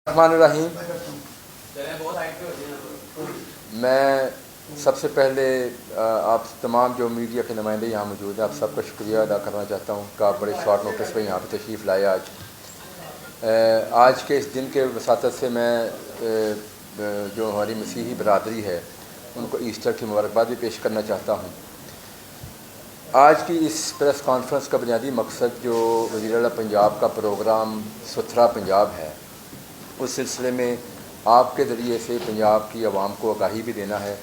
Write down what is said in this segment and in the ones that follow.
الرحمن الرحیم۔ میں سب سے پہلے آپ تمام جو میڈیا کے نمائندے یہاں موجود ہیں، آپ سب کا شکریہ ادا کرنا چاہتا ہوں کہ آپ بڑے شارٹ نوٹس پہ یہاں پہ تشریف لائے۔ آج کے اس دن کے وساطت سے میں جو ہماری مسیحی برادری ہے ان کو ایسٹر کی مبارکباد بھی پیش کرنا چاہتا ہوں۔ آج کی اس پریس کانفرنس کا بنیادی مقصد جو وزیر اعلیٰ پنجاب کا پروگرام ستھرا پنجاب ہے، اس سلسلے میں آپ کے ذریعے سے پنجاب کی عوام کو آگاہی بھی دینا ہے،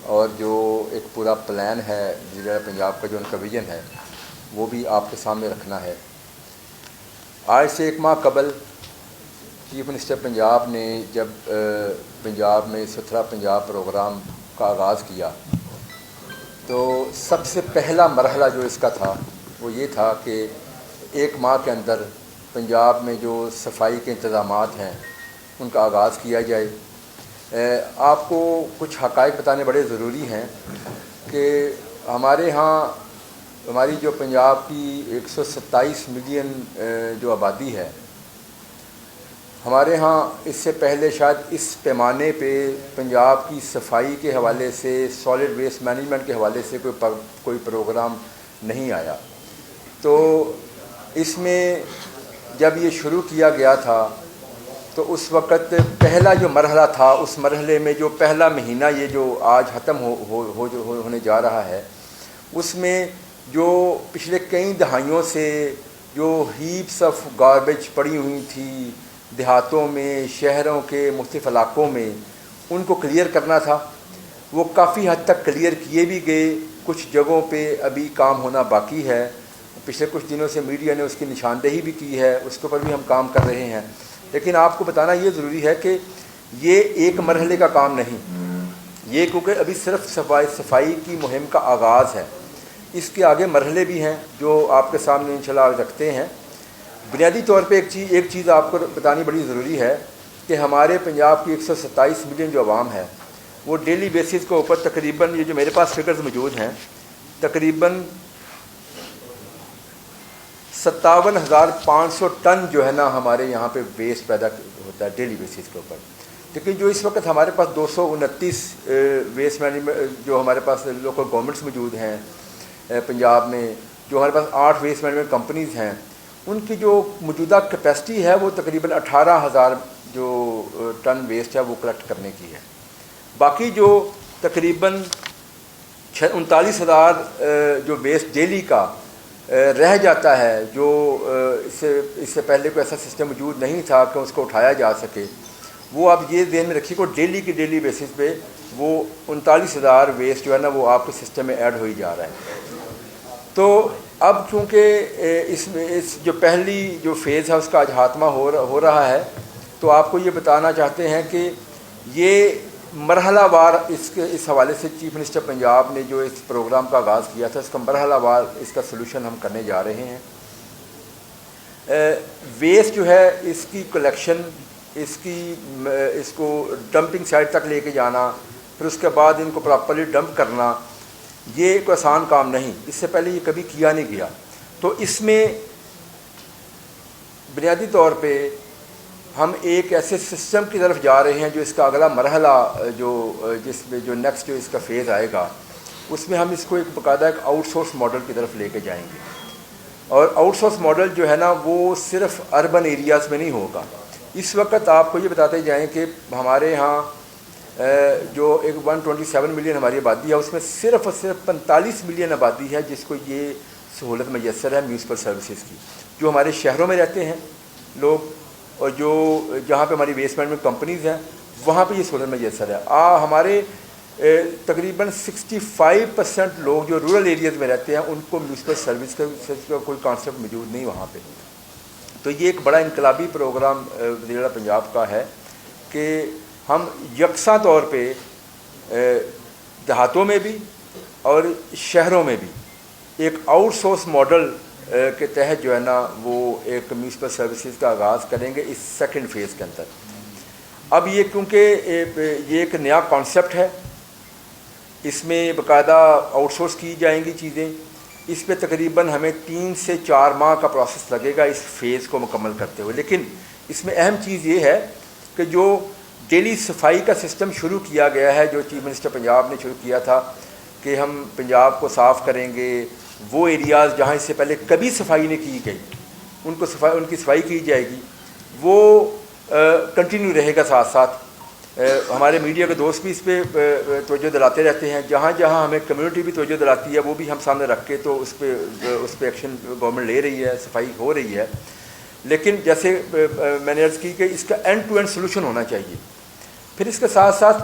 اور جو ایک پورا پلان ہے وزیر اعلیٰ پنجاب کا، جو ان کا ویژن ہے، وہ بھی آپ کے سامنے رکھنا ہے۔ آج سے ایک ماہ قبل چیف منسٹر پنجاب نے جب پنجاب میں ستھرا پنجاب پروگرام کا آغاز کیا تو سب سے پہلا مرحلہ جو اس کا تھا وہ یہ تھا کہ ایک ماہ کے اندر پنجاب میں جو صفائی کے انتظامات ہیں ان کا آغاز کیا جائے۔ آپ کو کچھ حقائق بتانے بڑے ضروری ہیں کہ ہمارے ہاں ہماری جو پنجاب کی 127 ملین جو آبادی ہے، ہمارے ہاں اس سے پہلے شاید اس پیمانے پہ پنجاب کی صفائی کے حوالے سے، سالڈ ویسٹ مینجمنٹ کے حوالے سے کوئی پروگرام نہیں آیا۔ تو اس میں جب یہ شروع کیا گیا تھا تو اس وقت پہلا جو مرحلہ تھا، اس مرحلے میں جو پہلا مہینہ یہ جو آج ختم ہونے جا رہا ہے، اس میں جو پچھلے کئی دہائیوں سے جو ہیپس آف گاربیج پڑی ہوئی تھی دیہاتوں میں، شہروں کے مختلف علاقوں میں، ان کو کلیئر کرنا تھا۔ وہ کافی حد تک کلیئر کیے بھی گئے، کچھ جگہوں پہ ابھی کام ہونا باقی ہے۔ پچھلے کچھ دنوں سے میڈیا نے اس کی نشاندہی بھی کی ہے، اس کے اوپر بھی ہم کام کر رہے ہیں۔ لیکن آپ کو بتانا یہ ضروری ہے کہ یہ ایک مرحلے کا کام نہیں، یہ کیونکہ ابھی صرف صفائی کی مہم کا آغاز ہے۔ اس کے آگے مرحلے بھی ہیں جو آپ کے سامنے انشاءاللہ رکھتے ہیں۔ بنیادی طور پہ ایک چیز آپ کو بتانی بڑی ضروری ہے کہ ہمارے پنجاب کی 127 ملین جو عوام ہے، وہ ڈیلی بیسس کے اوپر تقریباً، یہ جو میرے پاس فگرز موجود ہیں، تقریباً 57,500 ٹن جو ہے نا ہمارے یہاں پہ ویسٹ پیدا ہوتا ہے ڈیلی بیسس کے اوپر۔ لیکن جو اس وقت ہمارے پاس 229 ویسٹ مینجمنٹ جو ہمارے پاس لوکل گورنمنٹس موجود ہیں پنجاب میں، جو ہمارے پاس 8 ویسٹ مینجمنٹ کمپنیز ہیں، ان کی جو موجودہ کیپیسٹی ہے وہ تقریباً 18,000 جو ٹن ویسٹ ہے وہ کلیکٹ کرنے کی ہے۔ باقی جو تقریباً 39,000 جو ویسٹ ڈیلی کا رہ جاتا ہے، جو اس سے پہلے کوئی ایسا سسٹم موجود نہیں تھا کہ اس کو اٹھایا جا سکے، وہ آپ یہ ذہن میں رکھیے کہ ڈیلی کی ڈیلی بیسس پہ وہ 39,000 ویسٹ جو ہے نا وہ آپ کے سسٹم میں ایڈ ہوئی جا رہا ہے۔ تو اب چونکہ اس جو پہلی جو فیز ہے اس کا آج خاتمہ ہو رہا ہے، تو آپ کو یہ بتانا چاہتے ہیں کہ یہ مرحلہ وار اس حوالے سے چیف منسٹر پنجاب نے جو اس پروگرام کا آغاز کیا تھا، اس کا مرحلہ وار اس کا سلوشن ہم کرنے جا رہے ہیں۔ ویسٹ جو ہے اس کی کلیکشن، اس کو ڈمپنگ سائٹ تک لے کے جانا، پھر اس کے بعد ان کو پراپرلی ڈمپ کرنا، یہ کوئی آسان کام نہیں، اس سے پہلے یہ کبھی کیا نہیں گیا۔ تو اس میں بنیادی طور پہ ہم ایک ایسے سسٹم کی طرف جا رہے ہیں جو اس کا اگلا مرحلہ جس میں جو نیکسٹ جو اس کا فیز آئے گا، اس میں ہم اس کو ایک باقاعدہ ایک آؤٹ سورس ماڈل کی طرف لے کے جائیں گے۔ اور آؤٹ سورس ماڈل جو ہے نا وہ صرف اربن ایریاز میں نہیں ہوگا۔ اس وقت آپ کو یہ بتاتے جائیں کہ ہمارے ہاں جو ایک 127 ملین ہماری آبادی ہے، اس میں صرف اور صرف 45 ملین آبادی ہے جس کو یہ سہولت میسر ہے میونسپل سروسز کی، جو ہمارے شہروں میں رہتے ہیں لوگ، اور جو جہاں پہ ہماری ویسٹ مینجمنٹ کمپنیز ہیں وہاں پہ یہ سہولت میسر ہے۔ ہمارے تقریباً 65% لوگ جو رورل ایریاز میں رہتے ہیں ان کو میونسپل سروس کا کوئی کانسیپٹ موجود نہیں وہاں پہ۔ تو یہ ایک بڑا انقلابی پروگرام وزیر اعلیٰ پنجاب کا ہے کہ ہم یکساں طور پہ دیہاتوں میں بھی اور شہروں میں بھی ایک آؤٹ سورس ماڈل کے تحت جو ہے نا وہ ایک میونسپل سروسز کا آغاز کریں گے اس سیکنڈ فیز کے اندر۔ اب یہ کیونکہ یہ ایک نیا کانسیپٹ ہے، اس میں باقاعدہ آؤٹ سورس کی جائیں گی چیزیں، اس پہ تقریباً ہمیں 3 سے 4 ماہ کا پروسیس لگے گا اس فیز کو مکمل کرتے ہوئے۔ لیکن اس میں اہم چیز یہ ہے کہ جو ڈیلی صفائی کا سسٹم شروع کیا گیا ہے، جو چیف منسٹر پنجاب نے شروع کیا تھا کہ ہم پنجاب کو صاف کریں گے، وہ ایریاز جہاں اس سے پہلے کبھی صفائی نہیں کی گئی ان کی صفائی کی جائے گی، وہ کنٹینیو رہے گا. ساتھ ساتھ ہمارے میڈیا کے دوست بھی اس پہ توجہ دلاتے رہتے ہیں، جہاں جہاں ہمیں کمیونٹی بھی توجہ دلاتی ہے وہ بھی ہم سامنے رکھ کے تو اس پہ ایکشن گورنمنٹ لے رہی ہے، صفائی ہو رہی ہے. لیکن جیسے میں نے عرض کی کہ اس کا اینڈ ٹو اینڈ سلوشن ہونا چاہیے. پھر اس کے ساتھ ساتھ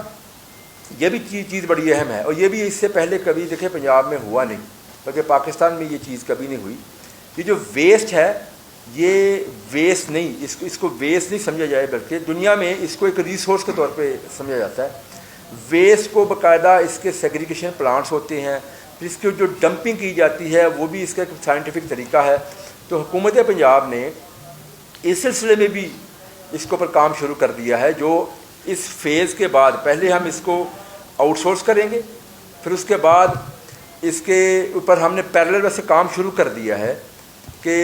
یہ بھی چیز بڑی اہم ہے، اور یہ بھی اس سے پہلے کبھی دیکھیں پنجاب میں ہوا نہیں، بلکہ پاکستان میں یہ چیز کبھی نہیں ہوئی. یہ جو ویسٹ ہے یہ ویسٹ نہیں، اس کو ویسٹ نہیں سمجھا جائے، بلکہ دنیا میں اس کو ایک ریسورس کے طور پہ سمجھا جاتا ہے. ویسٹ کو باقاعدہ اس کے سیگریگیشن پلانٹس ہوتے ہیں، پھر اس کی جو ڈمپنگ کی جاتی ہے وہ بھی اس کا ایک سائنٹیفک طریقہ ہے. تو حکومت پنجاب نے اس سلسلے میں بھی اس کے اوپر کام شروع کر دیا ہے. جو اس فیز کے بعد پہلے ہم اس کو آؤٹ سورس کریں گے، پھر اس کے بعد اس کے اوپر ہم نے پیرلل ویسے کام شروع کر دیا ہے کہ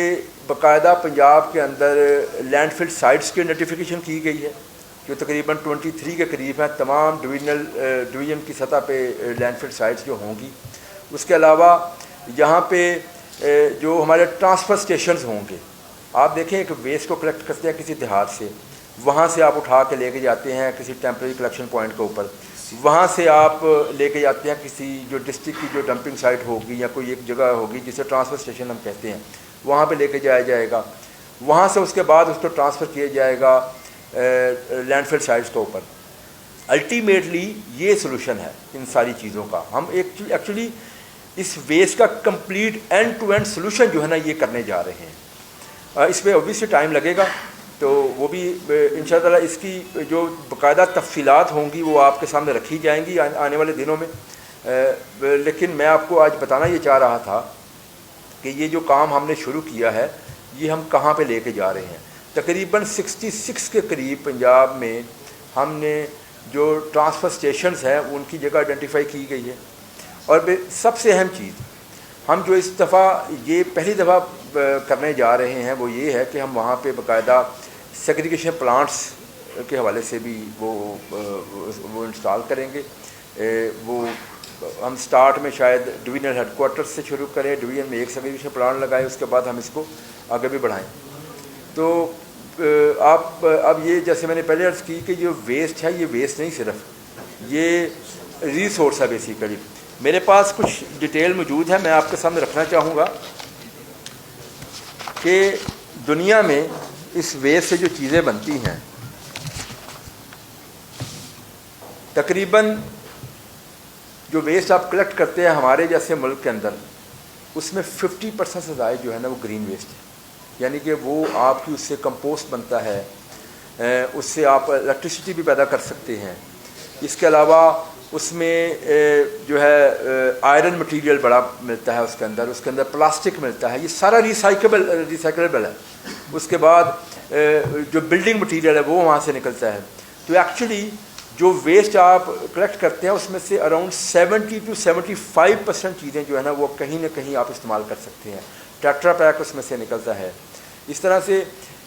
باقاعدہ پنجاب کے اندر لینڈ فل سائٹس کی نوٹیفیکیشن کی گئی ہے، جو تقریباً 23 کے قریب ہیں، تمام ڈویژن کی سطح پہ لینڈ فل سائٹس جو ہوں گی. اس کے علاوہ یہاں پہ جو ہمارے ٹرانسفر اسٹیشنز ہوں گے، آپ دیکھیں کہ ویسٹ کو کلیکٹ کرتے ہیں کسی دیہات سے، وہاں سے آپ اٹھا کے لے کے جاتے ہیں کسی ٹیمپریری کلیکشن پوائنٹ کے اوپر، وہاں سے آپ لے کے جاتے ہیں کسی جو ڈسٹرکٹ کی جو ڈمپنگ سائٹ ہوگی یا کوئی ایک جگہ ہوگی جسے ٹرانسفر اسٹیشن ہم کہتے ہیں، وہاں پہ لے کے جایا جائے گا. وہاں سے اس کے بعد اس کو ٹرانسفر کیا جائے گا لینڈ فل سائٹس کے اوپر. الٹیمیٹلی یہ سلوشن ہے ان ساری چیزوں کا. ہم ایکچولی اس ویسٹ کا complete end to end solution جو ہے نا یہ کرنے جا رہے ہیں. اس پہ اوبیسلی ٹائم لگے گا، تو وہ بھی انشاءاللہ اس کی جو باقاعدہ تفصیلات ہوں گی وہ آپ کے سامنے رکھی جائیں گی آنے والے دنوں میں. لیکن میں آپ کو آج بتانا یہ چاہ رہا تھا کہ یہ جو کام ہم نے شروع کیا ہے یہ ہم کہاں پہ لے کے جا رہے ہیں. تقریباً 66 کے قریب پنجاب میں ہم نے جو ٹرانسفر اسٹیشنز ہیں ان کی جگہ آئیڈینٹیفائی کی گئی ہے. اور سب سے اہم چیز ہم جو اس دفعہ یہ پہلی دفعہ کرنے جا رہے ہیں وہ یہ ہے کہ ہم وہاں پہ باقاعدہ سیگریگیشن پلانٹس کے حوالے سے بھی وہ انسٹال کریں گے. وہ ہم سٹارٹ میں شاید ڈویژنل ہیڈ کوارٹر سے شروع کریں، ڈویژن میں ایک سیگریگیشن پلانٹ لگائیں، اس کے بعد ہم اس کو آگے بھی بڑھائیں. تو آپ اب یہ جیسے میں نے پہلے عرض کی کہ جو ویسٹ ہے یہ ویسٹ نہیں، صرف یہ ریسورس ہے بیسیکلی. میرے پاس کچھ ڈیٹیل موجود ہے، میں آپ کے سامنے رکھنا چاہوں گا کہ دنیا میں اس ویسٹ سے جو چیزیں بنتی ہیں تقریباً جو ویسٹ آپ کلیکٹ کرتے ہیں ہمارے جیسے ملک کے اندر، اس میں 50% سے زائد جو ہے نا وہ گرین ویسٹ ہے. یعنی کہ وہ آپ کی اس سے کمپوسٹ بنتا ہے، اس سے آپ الیکٹریسٹی بھی پیدا کر سکتے ہیں. اس کے علاوہ اس میں جو ہے آئرن مٹیریل بڑا ملتا ہے، اس کے اندر پلاسٹک ملتا ہے، یہ سارا ریسائکلیبل ہے. اس کے بعد جو بلڈنگ مٹیریل ہے وہ وہاں سے نکلتا ہے. تو ایکچولی جو ویسٹ آپ کلیکٹ کرتے ہیں اس میں سے اراؤنڈ 70 to 75% چیزیں جو ہے نا وہ کہیں نہ کہیں آپ استعمال کر سکتے ہیں. ٹیٹرا پیک اس میں سے نکلتا ہے. اس طرح سے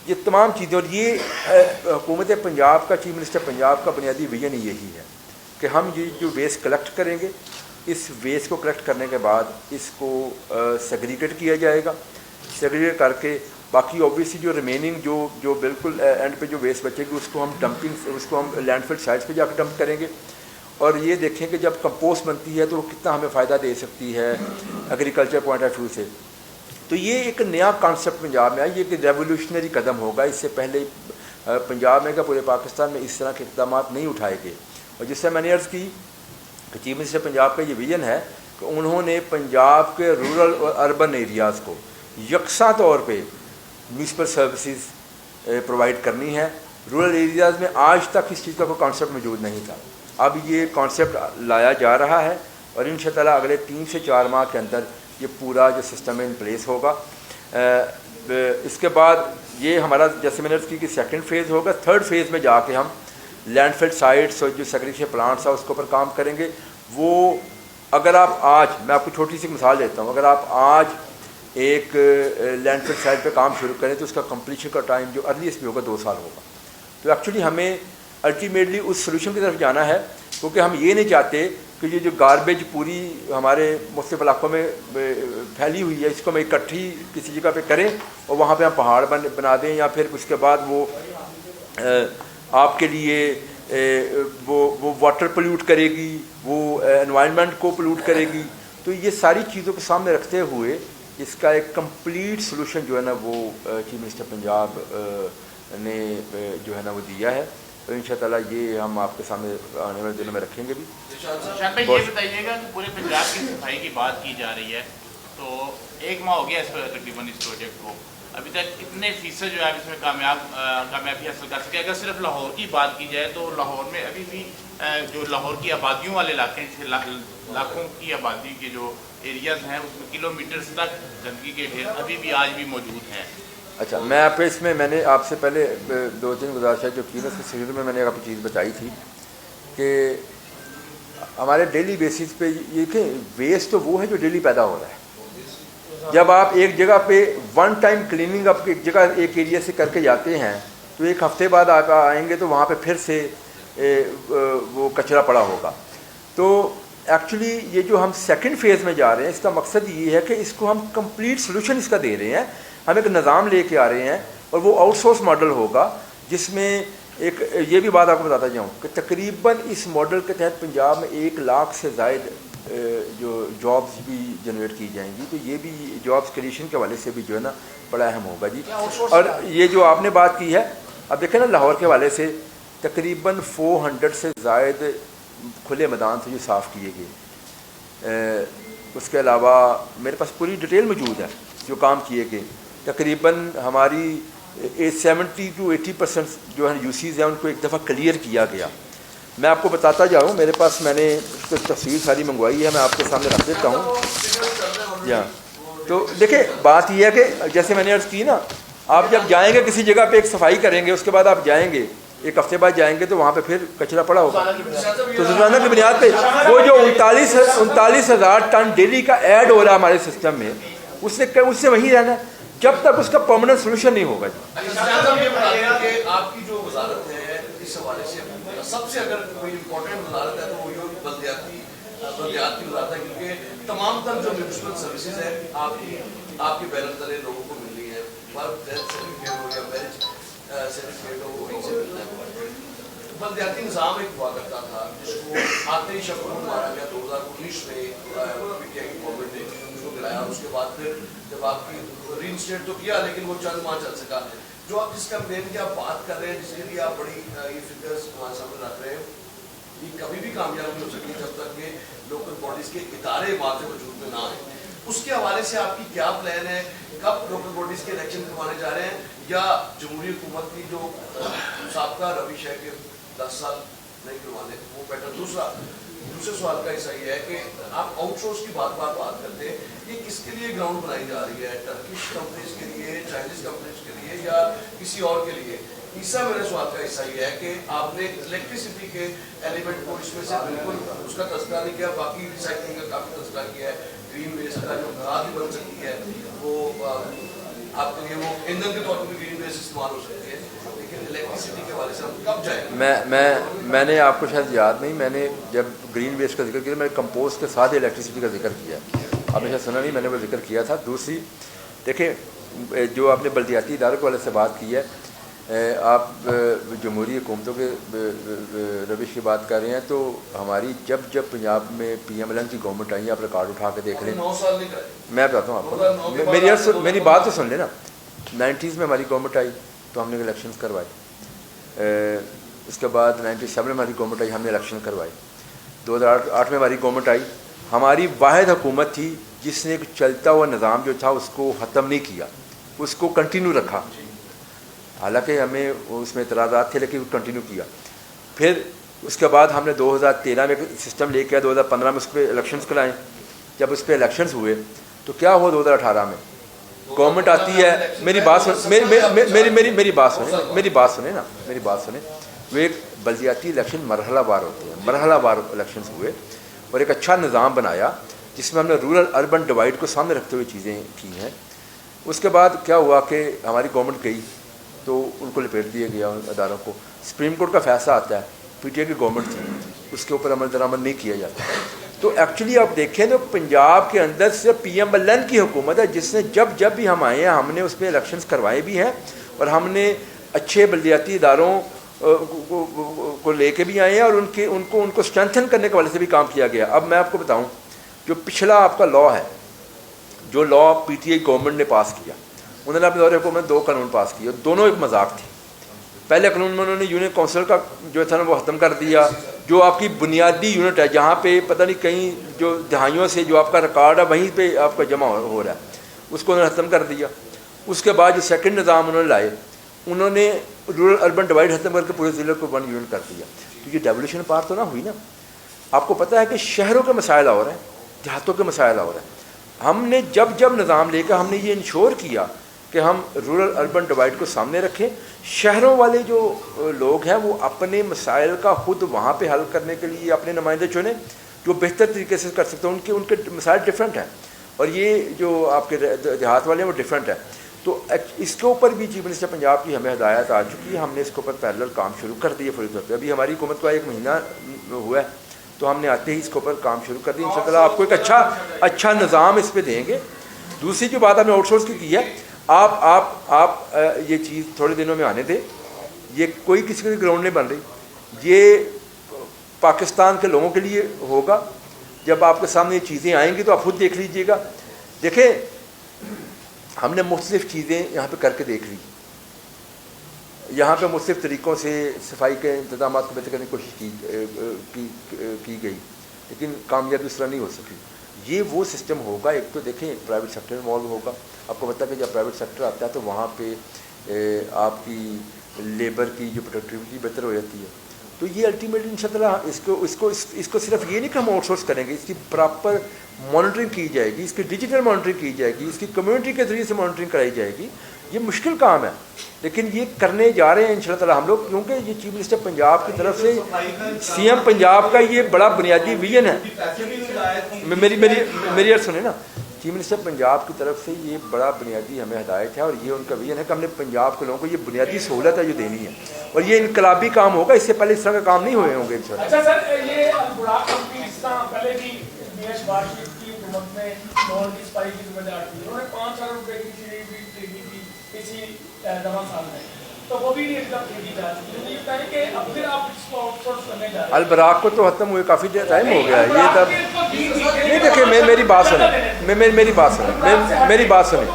یہ تمام چیزیں، اور یہ حکومت پنجاب کا، چیف منسٹر پنجاب کا بنیادی ویژن یہی ہے کہ ہم یہ جو ویسٹ کلیکٹ کریں گے، اس ویسٹ کو کلیکٹ کرنے کے بعد اس کو سیگریگیٹ کیا جائے گا. سیگریگیٹ کر کے باقی اوبویسلی جو ریمیننگ جو بالکل اینڈ پہ جو ویسٹ بچے گی اس کو ہم لینڈ فل سائٹس پہ جا کے ڈمپ کریں گے. اور یہ دیکھیں کہ جب کمپوسٹ بنتی ہے تو وہ کتنا ہمیں فائدہ دے سکتی ہے ایگریکلچر پوائنٹ آف ویو سے. تو یہ ایک نیا کانسیپٹ پنجاب میں آیا، یہ ایک ریولیوشنری قدم ہوگا. اس سے پہلے پنجاب میں کہ پورے پاکستان میں اس طرح کے اقدامات نہیں اٹھائے گئے. اور جس سے میں نے عرض کی کہ چیف منسٹر پنجاب کا یہ ویژن ہے کہ انہوں نے پنجاب کے رورل اور اربن ایریاز کو یکساں طور پہ میونسپل سروسز پرووائڈ کرنی ہے. رورل ایریاز میں آج تک اس چیز کا کوئی کانسیپٹ موجود نہیں تھا. اب یہ کانسیپٹ لایا جا رہا ہے اور انشاءاللہ اگلے 3 سے 4 ماہ کے اندر یہ پورا جو سسٹم ہے ان پلیس ہوگا. اس کے بعد یہ ہمارا جیسے میں نے عرض کی کہ سیکنڈ فیز ہوگا. تھرڈ فیز میں جا کے ہم لینڈ فل سائٹس اور جو سیگریگیشن پلانٹس ہیں اس کے اوپر کام کریں گے. وہ اگر آپ آج، میں آپ کو چھوٹی سی مثال دیتا ہوں، اگر آپ آج ایک لینڈ فل سائٹ پہ کام شروع کریں تو اس کا کمپلیشن کا ٹائم جو ارلیسٹ بھی ہوگا 2 سال ہوگا. تو ایکچولی ہمیں الٹیمیٹلی اس سلوشن کی طرف جانا ہے، کیونکہ ہم یہ نہیں چاہتے کہ یہ جو گاربیج پوری ہمارے مختلف علاقوں میں پھیلی ہوئی ہے اس کو ہم اکٹھی کسی جگہ پہ کریں اور وہاں پہ ہم پہاڑ بنا دیں، یا پھر اس کے بعد وہ آپ کے لیے وہ واٹر پلیوٹ کرے گی، وہ انوائرمنٹ کو پلیوٹ کرے گی. تو یہ ساری چیزوں کو سامنے رکھتے ہوئے اس کا ایک کمپلیٹ سلوشن جو ہے نا وہ چیف منسٹر پنجاب نے جو ہے نا وہ دیا ہے. تو ان شاء اللہ یہ ہم آپ کے سامنے آنے والے دنوں میں رکھیں گے بھی. شاہ بھائی یہ بتائیے گا کہ پورے پنجاب کی صفائی کی بات کی جا رہی ہے، تو 1 ماہ ہو گیا اس پر تقریباً اس پروجیکٹ کو، ابھی تک کتنے فیصد جو ہے اس میں کامیابی حاصل کر سکے؟ اگر صرف لاہور کی بات کی جائے تو لاہور میں ابھی بھی جو لاہور کی آبادیوں والے علاقے ہیں، لاکھوں کی آبادی کے جو ایریاز ہیں اس میں کلومیٹرز تک گندگی کے ڈھیر ابھی بھی آج بھی موجود ہیں. اچھا، میں آپ اس میں نے آپ سے پہلے 2-3 گزارشیں جو کی نا، اس کے سلسلے میں نے آپ کو چیز بتائی تھی کہ ہمارے ڈیلی بیسس پہ یہ کہ ویسٹ تو وہ ہے جو ڈیلی پیدا ہو رہا ہے. جب آپ ایک جگہ پہ ون ٹائم کلیننگ اپ ایک جگہ ایک ایریا سے کر کے جاتے ہیں تو 1 ہفتے بعد آپ آئیں گے تو وہاں پہ پھر سے وہ کچرا پڑا ہوگا. تو ایکچولی یہ جو ہم سیکنڈ فیز میں جا رہے ہیں اس کا مقصد یہ ہے کہ اس کو ہم کمپلیٹ سلوشن اس کا دے رہے ہیں. ہم ایک نظام لے کے آ رہے ہیں اور وہ آؤٹ سورس ماڈل ہوگا، جس میں ایک یہ بھی بات آپ کو بتاتا جاؤں کہ تقریباً اس ماڈل کے تحت پنجاب میں 1 لاکھ سے زائد جو جابس بھی جنریٹ کی جائیں گی. تو یہ بھی جابس کریشن کے حوالے سے بھی جو ہے نا بڑا اہم ہوگا جی. اور یہ جو آپ نے بات کی ہے، اب دیکھیں نا لاہور کے حوالے سے تقریباً 400 سے زائد کھلے میدان تھے جو صاف کیے گئے. اس کے علاوہ میرے پاس پوری ڈیٹیل موجود ہے جو کام کیے گئے. تقریباً ہماری 70 to 80% جو ہے یوسیز ہیں ان کو ایک دفعہ کلیئر کیا گیا. میں آپ کو بتاتا جاؤں، میرے پاس میں نے اس کی تفصیل ساری منگوائی ہے، میں آپ کے سامنے رکھ دیتا ہوں. تو دیکھیں بات یہ ہے کہ جیسے میں نے عرض کی نا، آپ جب جائیں گے کسی جگہ پہ ایک صفائی کریں گے، اس کے بعد آپ جائیں گے 1 ہفتے بعد جائیں گے تو وہاں پہ پھر کچرا پڑا ہوگا. تو روزانہ کی بنیاد پہ وہ جو 39,000 ٹن ڈیلی کا ایڈ ہو رہا ہے ہمارے سسٹم میں، اس سے وہیں رہنا ہے جب تک اس کا پرماننٹ سولوشن نہیں ہوگا. آپ کی جو وزارت ہے اس حوالے سے سب سے اگر کوئی امپورٹنٹ وزارت ہے تو وہ یہ بلدیات کی وزارت ہے، کیونکہ تمام تر جو میونسپل سروسز ہیں آپ کے بیرن تلے لوگوں کو مل رہی ہیں. ڈیتھ سرٹیفکیٹ ہو یا میرج سرٹیفکیٹ ہو وہیں سے ملتا ہے. بلدیاتی نظام ایک ہوا کرتا تھا جس کو آتے ہی شکل مارا گیا 2019 میں پی ٹی آئی کی گورنمنٹ نے اس کو گرایا. اس کے بعد پھر جب آپ کی ری انسٹیٹ تو کیا لیکن وہ چند ماہ چل سکا. جو آپ جس کمپین کی آپ بات کر رہے ہیں، جس کے لیے آپ بڑی یہ فگرس ہمارے سامنے رکھ رہے ہیں، یہ کبھی بھی کامیاب نہیں ہو سکتی جب تک کہ لوکل باڈیز کے ادارے واضح وجود میں نہ آئیں. اس کے حوالے سے آپ کی کیا پلان ہے؟ کب لوکل باڈیز کے الیکشن کروانے جا رہے ہیں، یا جمہوری حکومت کی جو سابقہ روش ہے کہ 10 سال نہیں کروانے وہ بیٹر؟ دوسرے سوال کا حصہ یہ ہے کہ آپ آؤٹ سورس کی بات کرتے ہیں، یہ کس کے لیے گراؤنڈ بنائی جا رہی ہے؟ ٹرکش کمپنیز کے لیے، چائنیز کمپنیز کے لیے، یا کسی اور کے لیے؟ تیسرا میرے سوال کا حصہ یہ ہے کہ آپ نے الیکٹریسٹی کے ایلیمنٹ کو اس میں سے بالکل اس کا تذکرہ نہیں کیا، باقی ریسائکلنگ کا کافی تذکرہ کیا ہے. گرین ویسٹ کا جو کھاد بن سکتی ہے وہ آپ کے لیے وہ ایندھن کے طور پر بھی گرین ویسٹ استعمال ہو سکتی ہے، لیکن الیکٹریسٹی کے حوالے سے ہم کب جائیں گے؟ میں نے آپ کو شاید یاد نہیں، میں نے جب گرین ویسٹ کا ذکر کیا میں نے کمپوسٹ کے ساتھ الیکٹریسٹی کا ذکر کیا. آپ نے شاید سنا نہیں، میں نے وہ ذکر کیا تھا. دوسری دیکھیں جو آپ نے بلدیاتی اداروں کے والے سے بات کی ہے، آپ جمہوری حکومتوں کے روش کی بات کر رہے ہیں، تو ہماری جب پنجاب میں پی ایم ایل کی گورنمنٹ آئی، آپ ریکارڈ اٹھا کے دیکھ لیں. میں بتاتا ہوں آپ کو، میری بات تو سن لیں نا. 90s میں ہماری گورنمنٹ آئی تو ہم نے الیکشنز کروائے. اس کے بعد 97 میں ہماری گورنمنٹ آئی، ہم نے الیکشن کروائے. 2008 میں ہماری گورنمنٹ آئی. ہماری واحد حکومت تھی جس نے ایک چلتا ہوا نظام جو تھا اس کو ختم نہیں کیا، اس کو کنٹینیو رکھا. حالانکہ ہمیں اس میں اعتراضات تھے لیکن کنٹینیو کیا. پھر اس کے بعد ہم نے 2013 میں ایک سسٹم لے کے 2015 میں اس پہ الیکشنز کرائیں. جب اس پہ الیکشنز ہوئے تو کیا ہوا 2018 میں گورنمنٹ آتی ہے. میری بات سنیں. وہ ایک بلدیاتی الیکشن مرحلہ وار ہوتے ہیں، مرحلہ وار الیکشنز ہوئے اور ایک اچھا نظام بنایا جس میں ہم نے رورل اربن ڈیوائڈ کو سامنے رکھتے ہوئے چیزیں کی ہیں. اس کے بعد کیا ہوا کہ ہماری گورنمنٹ گئی تو ان کو لپیٹ دیا گیا ان اداروں کو. سپریم کورٹ کا فیصلہ آتا ہے, پی ٹی آئی کی گورنمنٹ تھی, اس کے اوپر عمل درآمد نہیں کیا جاتا. تو ایکچولی آپ دیکھیں تو پنجاب کے اندر صرف پی ایم ایل این کی حکومت ہے جس نے جب بھی ہم آئے ہیں ہم نے اس پہ الیکشنز کروائے بھی ہیں, اور ہم نے اچھے بلدیاتی اداروں کو لے کے بھی آئے ہیں, اور ان کو اسٹرینتھن کرنے کے والے سے بھی کام کیا گیا. اب میں آپ کو بتاؤں, جو پچھلا آپ کا لا ہے, جو لا پی ٹی آئی گورنمنٹ نے پاس کیا, انہوں نے اپنے دور حکومت 2 قانون پاس کیے, دونوں ایک مذاق تھے. پہلے قانون میں انہوں نے یونین کونسل کا جو تھا نا وہ ختم کر دیا, جو آپ کی بنیادی یونٹ ہے جہاں پہ پتہ نہیں کہیں جو دہائیوں سے جو آپ کا ریکارڈ ہے وہیں پہ آپ کا جمع ہو رہا ہے, اس کو انہوں نے ختم کر دیا. اس کے بعد جو سیکنڈ نظام انہوں نے لائے, انہوں نے رورل اربن ڈیوائڈ ختم کر کے پورے ضلع کو 1 یونٹ کر دیا. تو یہ ڈیولیوشن پار تو نہ ہوئی نا. آپ کو پتہ ہے کہ شہروں کے مسائل ہو رہے ہیں, دیہاتوں کے مسائل ہو رہے ہیں. ہم نے جب نظام لے کر ہم نے یہ انشور کیا کہ ہم رورل اربن ڈیوائڈ کو سامنے رکھیں, شہروں والے جو لوگ ہیں وہ اپنے مسائل کا خود وہاں پہ حل کرنے کے لیے اپنے نمائندے چنیں جو بہتر طریقے سے کر سکتے ہیں. ان کے مسائل ڈفرینٹ ہیں, اور یہ جو آپ کے دیہات والے ہیں وہ ڈفرینٹ ہیں. تو اس کے اوپر بھی چیف منسٹر پنجاب کی ہمیں ہدایت آ چکی ہے, ہم نے اس کے اوپر پیرلل کام شروع کر دیے فوری طور پہ. ابھی ہماری حکومت کو 1 مہینہ ہوا ہے, تو ہم نے آتے ہی اس کے اوپر کام شروع کر دیا. انشاءاللہ آپ کو ایک اچھا نظام اس پہ دیں گے. دوسری جو بات ہم نے آؤٹ سورس کی ہے, آپ یہ چیز تھوڑے دنوں میں آنے دیں. یہ کوئی کسی کی گراؤنڈ نہیں بن رہی, یہ پاکستان کے لوگوں کے لیے ہوگا. جب آپ کے سامنے یہ چیزیں آئیں گی تو آپ خود دیکھ لیجئے گا. دیکھیں, ہم نے مختلف چیزیں یہاں پہ کر کے دیکھ لی. یہاں پہ مختلف طریقوں سے صفائی کے انتظامات کو بہتر کرنے کی کوشش کی گئی, لیکن کامیابی اس طرح نہیں ہو سکی. یہ وہ سسٹم ہوگا, ایک تو دیکھیں پرائیویٹ سیکٹر انوالو ہوگا. آپ کو پتہ ہے کہ جب پرائیویٹ سیکٹر آتا ہے تو وہاں پہ آپ کی لیبر کی جو پروڈکٹیوٹی بہتر ہو جاتی ہے. تو یہ الٹیمیٹلی انشاءاللہ اس کو صرف یہ نہیں کہ ہم آؤٹ سورس کریں گے, اس کی پراپر مانیٹرنگ کی جائے گی, اس کی ڈیجیٹل مانیٹرنگ کی جائے گی, اس کی کمیونٹی کے ذریعے سے مانیٹرنگ کرائی جائے گی. یہ مشکل کام ہے لیکن یہ کرنے جا رہے ہیں انشاءاللہ تعالی ہم لوگ, کیونکہ یہ چیف منسٹر پنجاب کی طرف سے سی ایم پنجاب کا یہ بڑا بنیادی ویژن ہے. میری عرض سنیں نا, چیف منسٹر پنجاب کی طرف سے یہ بڑا بنیادی ہمیں ہدایت ہے, اور یہ ان کا ویژن ہے کہ ہم نے پنجاب کے لوگوں کو یہ بنیادی سہولت ہے جو دینی ہے, اور یہ انقلابی کام ہوگا. اس سے پہلے اس طرح کا کام نہیں ہوئے ہوں گے انشاءاللہ. اچھا سر, یہ البراق کمپنی اس طرح پہلے بھی دیش باشید کی حکومت میں لاہور کی صفائی کی ذمہ دار تھی, انہوں نے 5 ارب روپے کی شریف بھی دی تھی اسی رواں سال میں, تو وہ بھی نہیں اس کا کی جا سکتی. مجھے یہ کہیں کہ اب پھر آپ اس کو آؤٹ سورس کرنے جا رہے ہیں. البراق کو تو ختم ہوئے کافی ٹائم ہو گیا ہے. یہ تب نہیں, دیکھیں میری بات سنیں,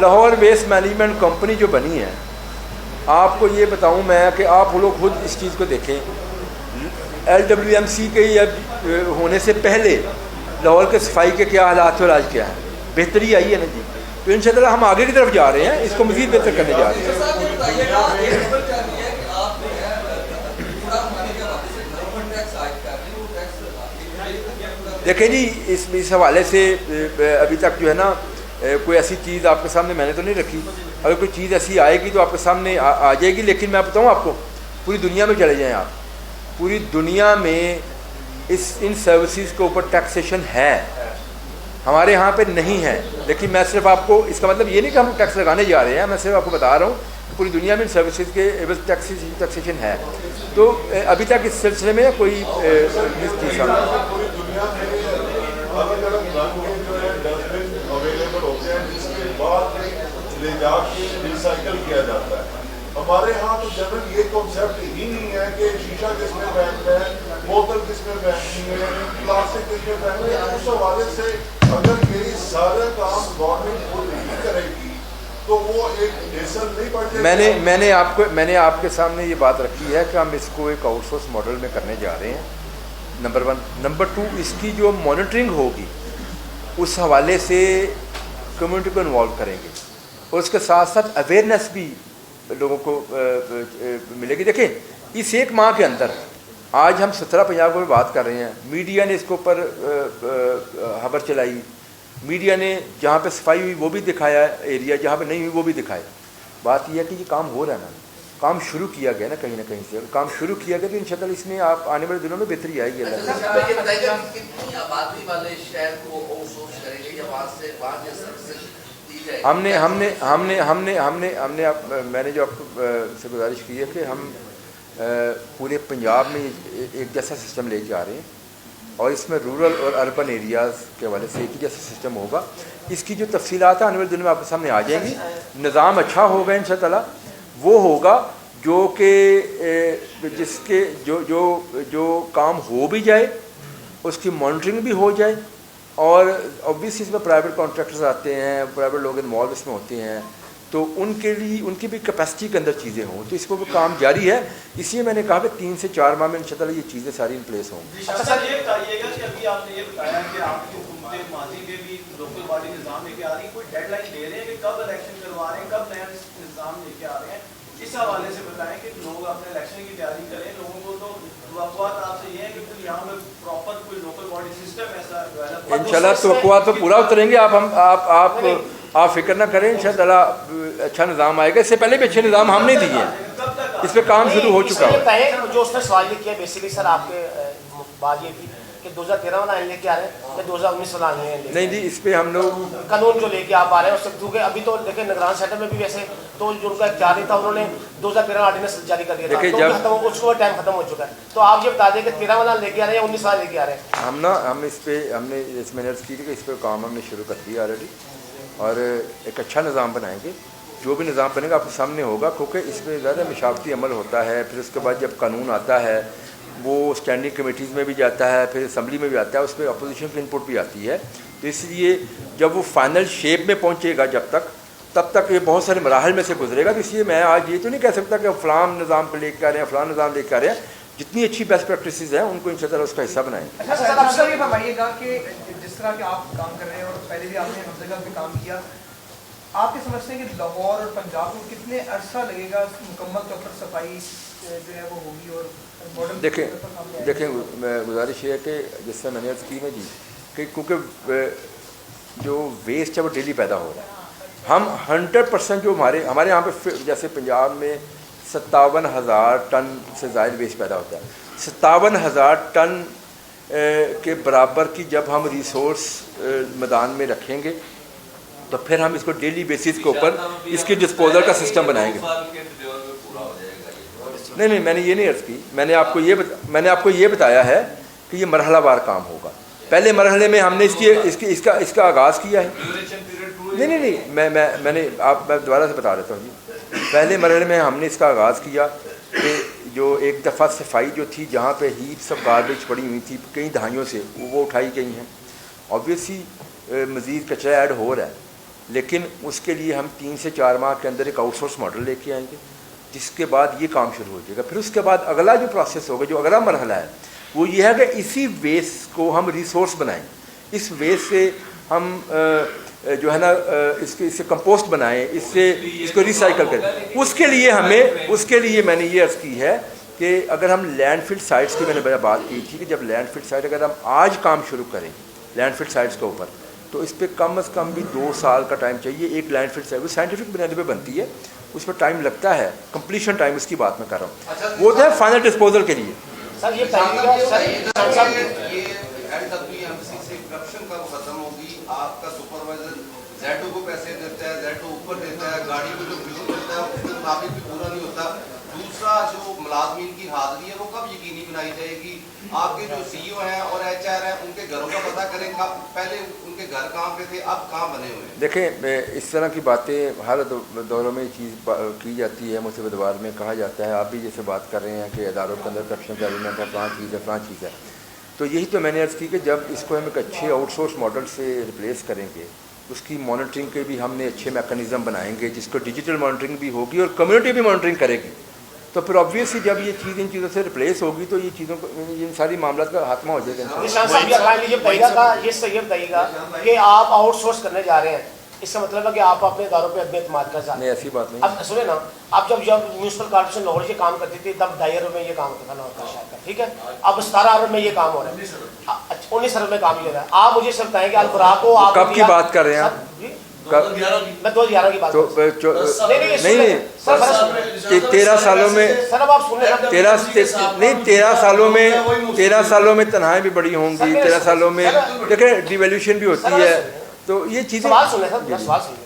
لاہور ویسٹ مینجمنٹ کمپنی جو بنی ہے, آپ کو یہ بتاؤں میں کہ آپ لوگ خود اس چیز کو دیکھیں. LWMC کے ہونے سے پہلے لاہور کے صفائی کے کیا حالات اور آج کیا ہے, بہتری آئی ہے نا جی. تو انشاءاللہ ہم آگے کی طرف جا رہے ہیں, اس کو مزید بہتر کرنے جا رہے ہیں. دیکھیں جی, اس حوالے سے ابھی تک جو ہے نا کوئی ایسی چیز آپ کے سامنے میں نے تو نہیں رکھی. اگر کوئی چیز ایسی آئے گی تو آپ کے سامنے آ جائے گی. لیکن میں بتاؤں آپ کو, پوری دنیا میں چلے جائیں آپ, پوری دنیا میں ان سروسز کے اوپر ٹیکسیشن ہے, ہمارے یہاں پہ نہیں ہے. لیکن میں صرف آپ کو, اس کا مطلب یہ نہیں کہ ہم ٹیکس لگانے جا رہے ہیں, میں صرف آپ کو بتا رہا ہوں کہ پوری دنیا میں ان سروسز کے ٹیکسیشن ہے. تو ابھی تک اس سلسلے میں کوئی کیا جاتا ہے. ہمارے ہاں تو جنرل یہ کنسیپٹ ہی نہیں ہے کہ شیشہ کس میں پہننا ہے, بوتل کس میں پہننی ہے, پلاسٹک کس میں پہننا ہے. اس حوالے سے اگر یہ سارا کام گورنمنٹ خود نہیں کرے گی تو وہ ایک لیسن نہیں پڑ جائے گا. میں نے آپ کے سامنے یہ بات رکھی ہے کہ ہم اس کو ایک آؤٹ سورس ماڈل میں کرنے جا رہے ہیں, نمبر 1. نمبر 2, اس کی جو مانیٹرنگ ہوگی اس حوالے سے کمیونٹی کو انوالو کریں گے, اور اس کے ساتھ ساتھ اویئرنیس بھی لوگوں کو ملے گی. دیکھیں, اس 1 ماہ کے اندر آج ہم 17 پنجاب میں بات کر رہے ہیں, میڈیا نے اس کے اوپر خبر چلائی, میڈیا نے جہاں پہ صفائی ہوئی وہ بھی دکھایا ہے ایریا, جہاں پہ نہیں ہوئی وہ بھی دکھایا. بات یہ ہے کہ یہ کام ہو رہا ہے نا, کام شروع کیا گیا نا کہیں نہ کہیں سے. کام شروع کیا گیا تو انشاءاللہ اس میں آپ آنے والے دنوں میں بہتری آئے گی. کتنی آبادی والے شہر کو آؤٹ سورس کریں گے یا وہاں سے سروسز دی میں نے جو آپ سے گزارش کی ہے کہ ہم پورے پنجاب میں ایک جیسا سسٹم لے کے آ رہے ہیں اور اس میں رورل اور اربن ایریاز کے حوالے سے ایک ہی جیسا سسٹم ہوگا. اس کی جو تفصیلات ہیں آنے والے دنوں میں آپ کے سامنے آ جائیں گی. نظام اچھا ہوگا انشاء اللہ. وہ ہوگا جو کہ جس کے جو کام ہو بھی جائے اس کی مانیٹرنگ بھی ہو جائے. اور اوبویسلی اس میں پرائیویٹ کانٹریکٹرز آتے ہیں, پرائیویٹ لوگ انوالو اس میں ہوتے ہیں, تو ان کے لیے ان کی بھی کیپیسٹی کے اندر چیزیں ہوں. تو اس کو بھی کام جاری ہے. اس لیے میں نے کہا کہ 3 سے 4 ماہ میں انشاءاللہ یہ چیزیں ساری ان پلیس ہوں. سر یہ بتائیے گا کہ ابھی آپ نے یہ بتایا کہ آپ کی حکومتیں ماضی میں بھی لوکل باڈی نظام لے کے آ رہی ہیں, کوئی ڈیڈ لائن دے رہے ہیں کہ کب الیکشن کروا رہے ہیں, کب نیا نظام لے کے آ رہے ہیں؟ اس حوالے سے بتائیں کہ لوگ اپنے الیکشن کی تیاری کریں. لوگوں کو تو توقعات آپ سے یہ ہے کہ پھر یہاں پہ پراپر کوئی لوکل باڈی سسٹم ایسا ڈیولپ انشاءاللہ توقعات تو پورا اتریں گے. آپ فکر نہ کریں, انشاءاللہ اچھا نظام آئے گا. اس سے پہلے بھی اچھے نظام ہم نے دیے ہیں, اس پہ کام شروع ہو چکا ہے. جو اس نے سوال یہ کیا بیسیکلی سر آپ کے بات یہ تھی کہ 2013 والا آئین لے کے آ رہے ہیں یا 2019 والا آئین لے کے؟ نہیں جی, اس پہ ہم لوگ قانون جو لے کے آپ آ رہے ہیں اس سے کیونکہ ابھی تو دیکھیں نگران سیٹر میں بھی ویسے تو جو ان کا اختیار نہیں تھا, انہوں نے 2013 آرڈیننس جاری کر دیا تھا, تو اس کو ٹائم ختم ہو چکا ہے. تو آپ یہ بتا دیں کہ 13 والا لے کے آ رہے ہیں یا 19 والا لے کے آ رہے ہیں؟ ہم نے اس میں عرض کی کہ اس پہ کام ہم نے شروع کر دیا آلریڈی, اور ایک اچھا نظام بنائیں گے. جو بھی نظام بنے گا آپ کے سامنے ہوگا, کیونکہ اس میں زیادہ مشاورتی عمل ہوتا ہے. پھر اس کے بعد جب قانون آتا ہے وہ اسٹینڈنگ کمیٹیز میں بھی جاتا ہے, پھر اسمبلی میں بھی آتا ہے, اس پہ اپوزیشن کی انپٹ بھی آتی ہے. تو اس لیے جب وہ فائنل شیپ میں پہنچے گا تب تک یہ بہت سارے مراحل میں سے گزرے گا. تو اس لیے میں آج یہ تو نہیں کہہ سکتا کہ فلاں نظام پہ لے کے آ رہے ہیں, فلاں نظام لے کے آ رہے ہیں. جتنی اچھی بیسٹ پریکٹسز ہیں ان کو انشاءاللہ اس کا حصہ بنائیں. اچھا سر, آپ سر یہ فرمائیے گا کہ جس طرح کہ آپ کام کر رہے ہیں اور پہلے بھی آپ نے ہم جگہ پہ کام کیا, آپ یہ سمجھتے ہیں کہ لاہور اور پنجاب کو کتنے عرصہ لگے گا مکمل طور پر صفائی جو ہے وہ ہوگی؟ اور دیکھیں گزارش یہ ہے کہ جس سے میں نے عرض کی ہے جی کہ کیونکہ جو ویسٹ ہے وہ ڈیلی پیدا ہو رہا ہے. ہم 100% جو ہمارے یہاں پہ جیسے پنجاب میں 57,000 ٹن سے زائد ویسٹ پیدا ہوتا ہے. 57,000 ٹن کے برابر کی جب ہم ریسورس میدان میں رکھیں گے تو پھر ہم اس کو ڈیلی بیسس کے اوپر اس کی ڈسپوزل کا سسٹم بنائیں گے. نہیں, میں نے یہ نہیں عرض کی. میں نے آپ کو یہ بتایا ہے کہ یہ مرحلہ وار کام ہوگا. پہلے مرحلے میں ہم نے اس کا آغاز کیا ہے. نہیں, میں نے میں دوبارہ سے بتا دیتا ہوں جی. پہلے مرحلے میں ہم نے اس کا آغاز کیا کہ جو ایک دفعہ صفائی جو تھی جہاں پہ ہیپس آف گاربیج پڑی ہوئی تھی کئی دہائیوں سے, وہ اٹھائی گئی ہیں. اوبویسلی مزید کچرا ایڈ ہو رہا ہے, لیکن اس کے لیے ہم 3 سے 4 ماہ کے اندر ایک آؤٹ سورس ماڈل لے کے آئیں گے, جس کے بعد یہ کام شروع ہو جائے گا. پھر اس کے بعد اگلا جو پروسیس ہوگا, جو اگلا مرحلہ ہے, وہ یہ ہے کہ اسی ویسٹ کو ہم ریسورس بنائیں. اس ویسٹ سے ہم جو ہے نا اس سے کمپوسٹ بنائیں, اس کو ریسائیکل کریں. اس کے لیے میں نے یہ عرض کی ہے کہ اگر ہم لینڈ فل سائٹس کی میں نے بات کی تھی کہ جب لینڈ فل سائٹ اگر ہم آج کام شروع کریں لینڈ فل سائٹس کے اوپر, تو اس پہ کم از کم بھی 2 سال کا ٹائم چاہیے. ایک لینڈ فل سائٹ وہ سائنٹیفک بنیادی پہ بنتی ہے, اس پہ ٹائم لگتا ہے, کمپلیشن ٹائم اس کی بات میں کر رہا ہوں, وہ جو ہے فائنل ڈسپوزل کے لیے. سر یہ کرپشن کا ختم ہوگی. آپ کا سپروائزر زیڈو کو پیسے دیتا ہے, زیڈو اوپر دیتا ہے, گاڑی کو جو فیول دیتا ہے اس کے مطابق بھی پورا نہیں ہوتا. دوسرا جو ملازمین کی حاضری ہے وہ کب یقینی بنائی جائے گی؟ آپ کے جو سی او ہیں اور ایچ آر ہیں ان کے گھروں کا پتہ کریں, کب پہلے ان کے گھر کہاں پہ تھے, اب کہاں بنے ہوئے ہیں. دیکھیں اس طرح کی باتیں ہر دوروں میں چیز کی جاتی ہے, مصیبت دوار میں کہا جاتا ہے. آپ بھی جیسے بات کر رہے ہیں کہ اداروں کے اندر کرپشن کا ایلیمنٹ ہے, فلاں چیز ہے. تو یہی تو میں نے عرض کی کہ جب اس کو ہم ایک اچھے آؤٹ سورس ماڈل سے ریپلیس کریں گے, اس کی مانیٹرنگ کے بھی ہم نے اچھے میکانزم بنائیں گے, جس کو ڈیجیٹل مانیٹرنگ بھی ہوگی اور کمیونٹی بھی مانیٹرنگ کرے گی. تو پھر آبویسلی جب یہ چیز ان چیزوں سے ریپلیس ہوگی تو یہ چیزوں کو ان ساری معاملات کا خاتمہ ہو جائے گا. یہ بتائیے گا کہ آپ آؤٹ سورس کرنے جا رہے ہیں, اس کا مطلب ہے کہ آپ اپنے اداروں پہ عدم اعتماد کا جاتے ہیں. نہیں, ایسی بات نہیں. اب سنیں نا, اب جب میونسپل کارپوریشن لاہور یہ کام کرتی تھی تب 2.5 ارب میں یہ کام ہوتا تھا لاہور کا شہر کا, ٹھیک ہے. اب 17 ارب میں یہ کام ہو رہا ہے, 19 ارب میں کام یہ ہو رہا ہے. آپ مجھے سب بتائیں کہ البراق کو آپ کب کی بات کر رہے ہیں آپ؟ میں 2011 کی بات کر رہا ہوں. نہیں 13 سالوں میں 13 سالوں میں تنہائیں بھی بڑی ہوں گی. 13 سالوں میں دیکھیں ڈیویلیوشن بھی ہوتی ہے, تو یہ چیزیں. سوال سن لیں سر, سوال سن لیں.